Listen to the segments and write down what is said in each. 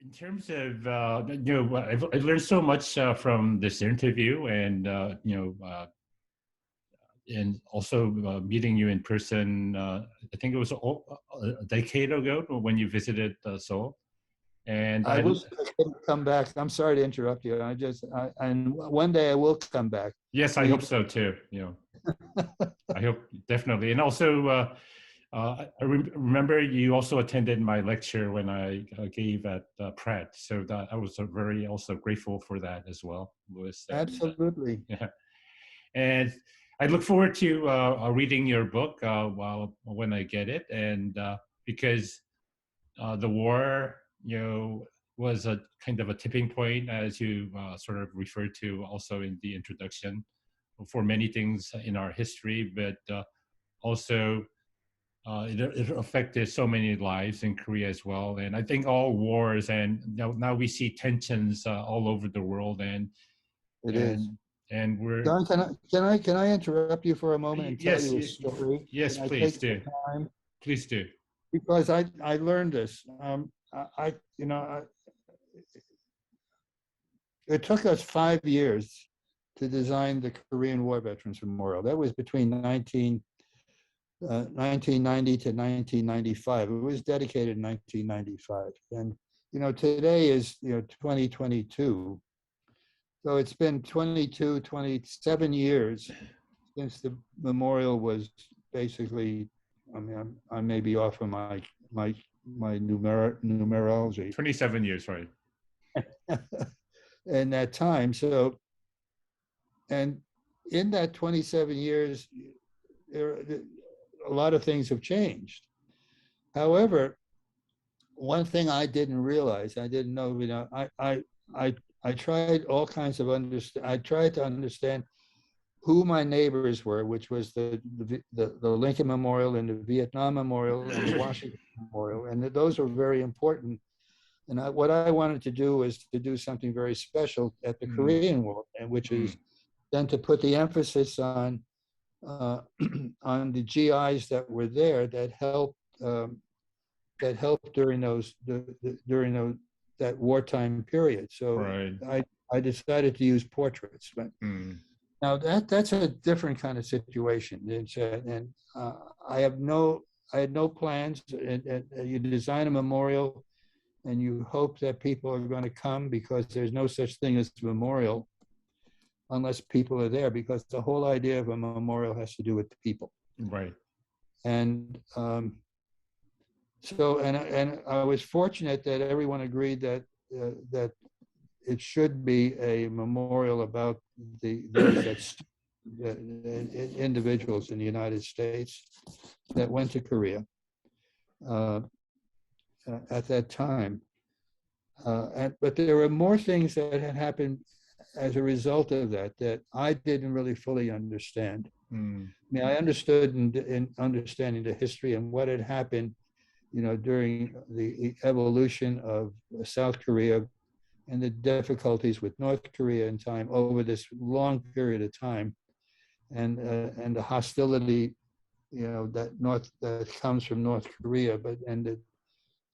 In terms of, I learned so much from this interview, and also meeting you in person. I think it was a decade ago when you visited Seoul. And I wish I could come back. I'm sorry to interrupt you. And one day I will come back. Yes, I hope so too. I hope definitely. And also, remember you also attended my lecture when I gave at Pratt. So that I was very also grateful for that as well, Louis. Absolutely. Yeah. And I look forward to reading your book when I get it, and because the war, was a kind of a tipping point, as you sort of referred to also in the introduction, for many things in our history, but also it affected so many lives in Korea as well. And I think all wars, and now we see tensions all over the world, and it is. And we're. Don, can I interrupt you for a moment and tell Yes, you a story? yes, can please I take do. Time? Please do. Because I learned this. It took us 5 years to design the Korean War Veterans Memorial. That was between 1990 to 1995. It was dedicated in 1995. And, today is, 2022. So it's been 27 years since the memorial was basically, I may be off on my numerology. 27 years, right? In that time. So, and in that 27 years, a lot of things have changed. However, one thing I didn't realize, I didn't know, I tried all kinds of I tried to understand who my neighbors were, which was the Lincoln Memorial and the Vietnam Memorial and the Washington Memorial, and those were very important. And what I wanted to do was to do something very special at the Korean War, and which is then to put the emphasis on the GIs that were there that helped during that wartime period. So right. I decided to use portraits. But now that's a different kind of situation. And I had no plans. And you design a memorial, and you hope that people are going to come, because there's no such thing as a memorial unless people are there, because the whole idea of a memorial has to do with the people. Right. And so I was fortunate that everyone agreed that it should be a memorial about those individuals in the United States that went to Korea at that time. But there were more things that had happened as a result of that I didn't really fully understand. I mean, I understood in understanding the history and what had happened, during the evolution of South Korea and the difficulties with North Korea in time over this long period of time, and the hostility, that comes from North Korea, but and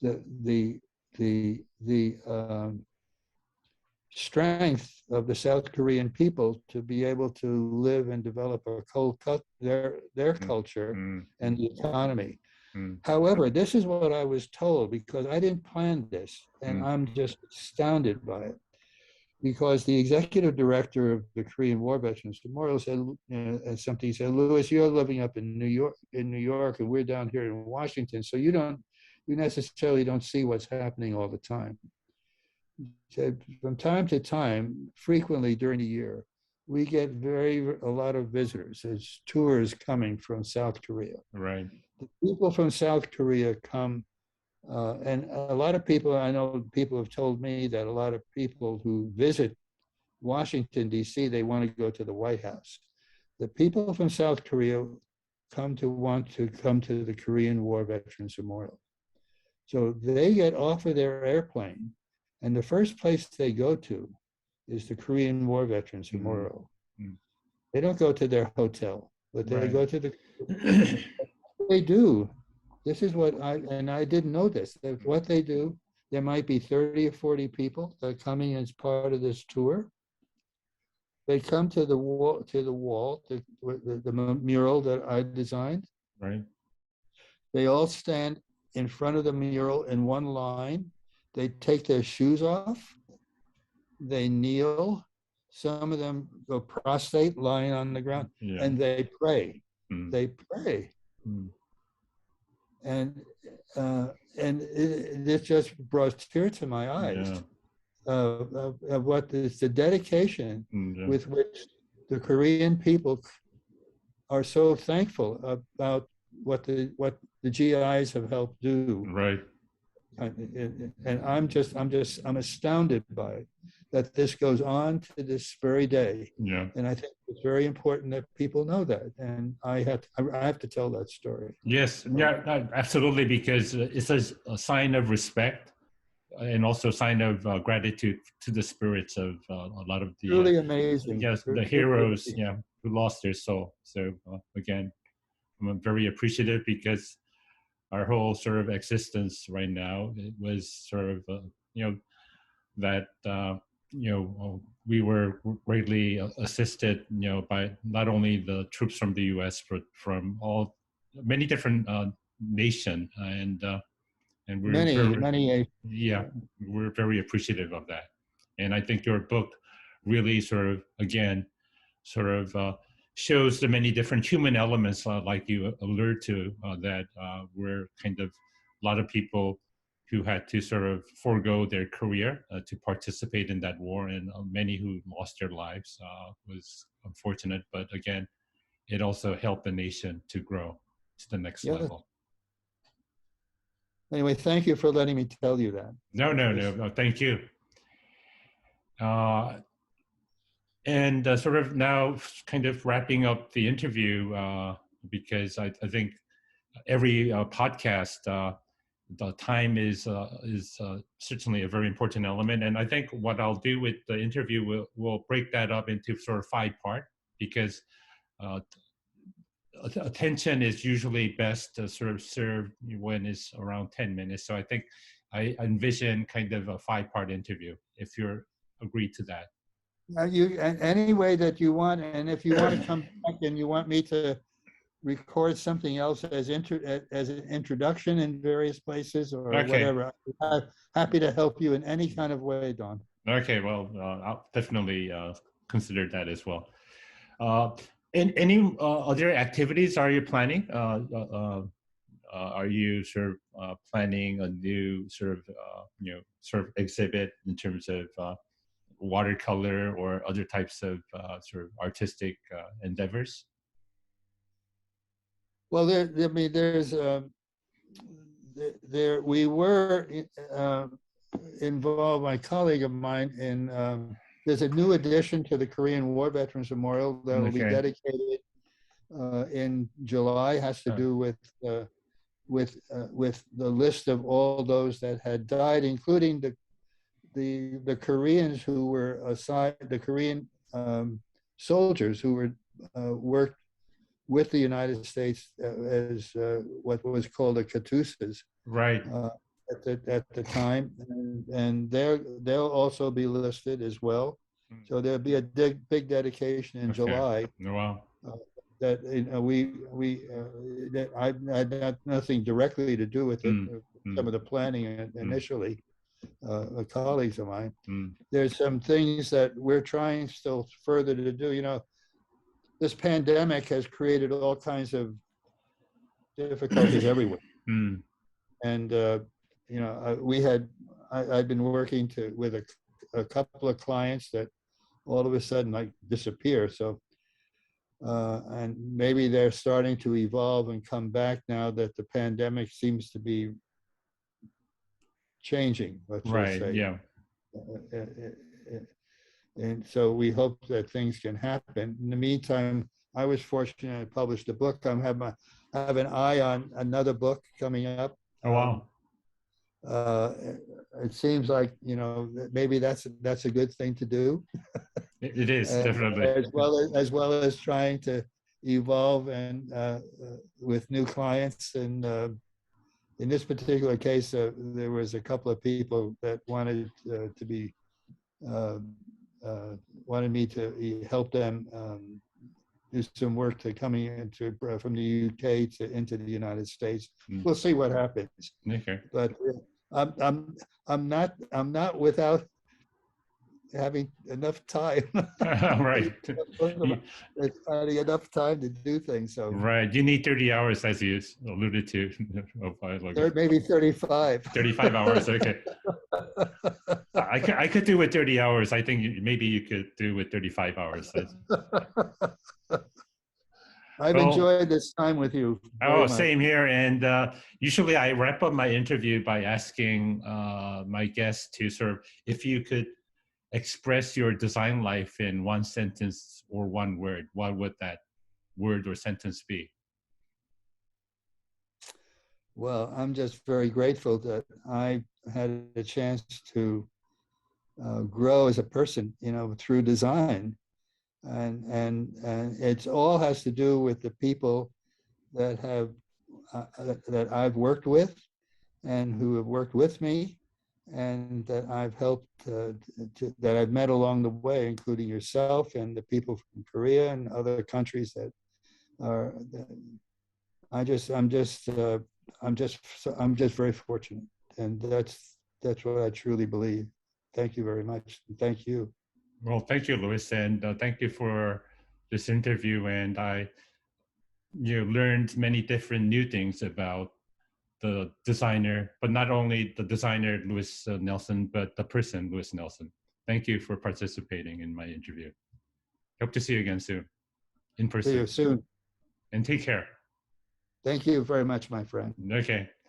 the strength of the South Korean people to be able to live and develop their culture and the economy. However, this is what I was told, because I didn't plan this, and I'm just astounded by it. Because the executive director of the Korean War Veterans Memorial said, something. He said, "Louis, you're living up in New York, and we're down here in Washington, so you necessarily don't see what's happening all the time." He said, "From time to time, frequently during the year, we get a lot of visitors. There's tours coming from South Korea. Right. The people from South Korea come, and a lot of people, I know people have told me that a lot of people who visit Washington, D.C., they want to go to the White House. The people from South Korea want to come to the Korean War Veterans Memorial. So they get off of their airplane, and the first place they go to is the Korean War Veterans Memorial. They don't go to their hotel, but they go to they do. This is what I didn't know this. What they do, there might be 30 or 40 people that are coming as part of this tour. They come to the wall, the mural that I designed. Right. They all stand in front of the mural in one line. They take their shoes off. They kneel. Some of them go prostrate, lying on the ground, and they pray. They pray. And it just brought tears to my eyes of what is the dedication with which the Korean people are so thankful about what the GIs have helped do. Right. And I'm astounded by it, that this goes on to this very day. Yeah. And I think it's very important that people know that. And I have to tell that story. Yes. Yeah, absolutely. Because it's a sign of respect and also a sign of gratitude to the spirits of a lot of the truly amazing. Yes, the heroes, who lost their soul. So again, I'm very appreciative because our whole sort of existence right now, it was sort of that we were greatly assisted by not only the troops from the U.S. but from many different nations, and we're we're very appreciative of that. And I think your book really sort of again shows the many different human elements, like you allude to, that were kind of a lot of people who had to sort of forego their career to participate in that war, and many who lost their lives. Was unfortunate, but again, it also helped the nation to grow to the next level. Anyway, thank you for letting me tell you that. No, thank you. And sort of now kind of wrapping up the interview, because I think every podcast, the time is certainly a very important element. And I think what I'll do with the interview, we'll break that up into sort of 5 parts, because attention is usually best to sort of serve when it's around 10 minutes. So I think I envision kind of a 5-part interview, if you're agreed to that. Any way that you want, and if you want to come back and you want me to record something else as an introduction in various places or whatever, I'm happy to help you in any kind of way, Don. Okay, well, I'll definitely consider that as well. And any other activities are you planning? Are you sort of planning a new sort of exhibit in terms of watercolor or other types of sort of artistic endeavors? Well, we were involved, my colleague of mine, in there's a new addition to the Korean War Veterans Memorial that will be dedicated in July. Has to do with the list of all those that had died, including the Koreans who were assigned, the Korean soldiers who were worked with the United States as what was called the Katusas. Right. At the time, and they'll also be listed as well. So there'll be a big dedication in July. Wow. That that I had nothing directly to do with it. Some of the planning initially, colleagues of mine. There's some things that we're trying still further to do. This pandemic has created all kinds of difficulties everywhere. And I'd been working with a couple of clients that all of a sudden disappear. So, and maybe they're starting to evolve and come back now that the pandemic seems to be changing, let's just say. Yeah. And so we hope that things can happen. In the meantime, I was fortunate to publish a book. I have an eye on another book coming up. Oh, wow. It seems like, maybe that's a good thing to do. It is, definitely. As well as trying to evolve and with new clients and in this particular case, there was a couple of people that wanted to be uh, wanted me to help them do some work to coming into from the UK to into the United States. We'll see what happens. Okay. But I'm not without having enough time. Right. It's finding enough time to do things. So right. You need 30 hours, as you alluded to. maybe 35. 35 hours. Okay. I could do with 30 hours. I think maybe you could do with 35 hours. I've enjoyed this time with you. Oh, same here. And usually I wrap up my interview by asking my guests to sort of, if you could express your design life in one sentence or one word, what would that word or sentence be? Well, I'm just very grateful that I had a chance to grow as a person, through design. And it all has to do with the people that have that I've worked with and who have worked with me, and that I've helped that I've met along the way, including yourself and the people from Korea and other countries that are. I'm just very fortunate, and that's what I truly believe. Thank you very much. Thank you. Well, thank you, Louis, and thank you for this interview. And I learned many different new things about the designer, but not only the designer, Louis Nelson, but the person, Louis Nelson. Thank you for participating in my interview. Hope to see you again soon, in person. See you soon. And take care. Thank you very much, my friend. Okay.